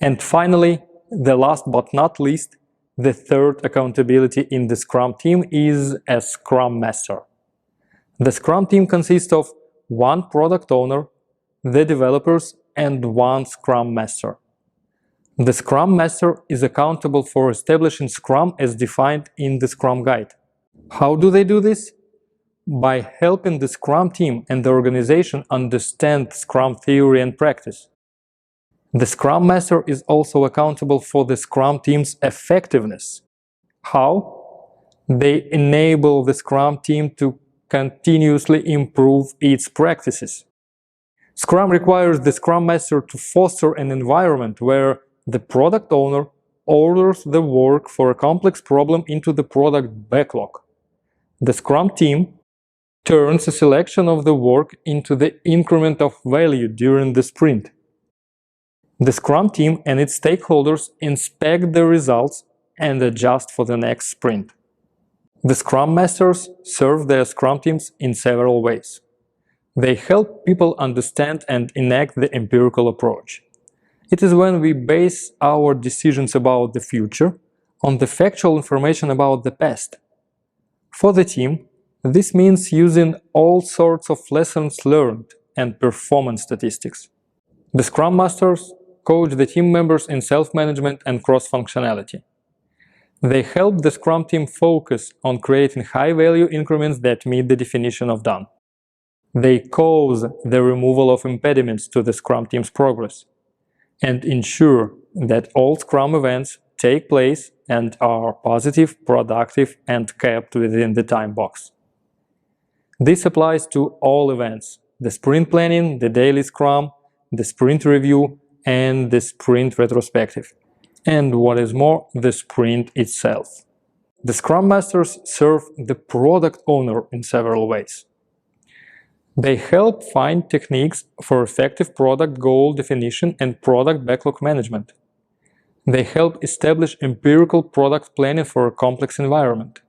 And finally, the last but not least, the third accountability in the Scrum team is a Scrum Master. The Scrum team consists of one product owner, the developers, and one Scrum Master. The Scrum Master is accountable for establishing Scrum as defined in the Scrum Guide. How do they do this? By helping the Scrum team and the organization understand Scrum theory and practice. The Scrum Master is also accountable for the Scrum team's effectiveness. How? They enable the Scrum team to continuously improve its practices. Scrum requires the Scrum Master to foster an environment where the product owner orders the work for a complex problem into the product backlog. The Scrum team turns a selection of the work into the increment of value during the sprint. The Scrum team and its stakeholders inspect the results and adjust for the next sprint. The Scrum Masters serve their Scrum teams in several ways. They help people understand and enact the empirical approach. It is when we base our decisions about the future on the factual information about the past. For the team, this means using all sorts of lessons learned and performance statistics. The Scrum Masters coach the team members in self-management and cross-functionality. They help the Scrum team focus on creating high-value increments that meet the definition of done. They cause the removal of impediments to the Scrum team's progress and ensure that all Scrum events take place and are positive, productive, and kept within the time box. This applies to all events: the sprint planning, the daily Scrum, the sprint review, and the sprint retrospective. And what is more, the sprint itself. The Scrum Masters serve the product owner in several ways. They help find techniques for effective product goal definition and product backlog management. They help establish empirical product planning for a complex environment.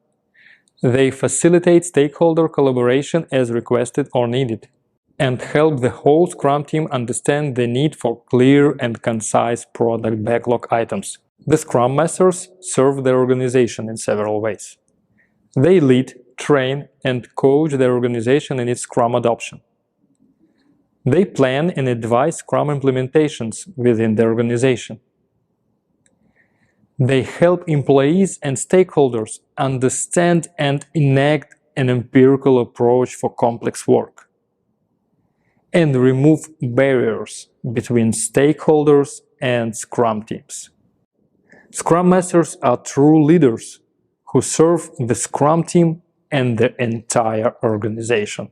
They facilitate stakeholder collaboration as requested or needed, and help the whole Scrum team understand the need for clear and concise product backlog items. The Scrum Masters serve their organization in several ways. They lead, train, and coach their organization in its Scrum adoption. They plan and advise Scrum implementations within the organization. They help employees and stakeholders understand and enact an empirical approach for complex work, and remove barriers between stakeholders and Scrum teams. Scrum Masters are true leaders who serve the Scrum team and the entire organization.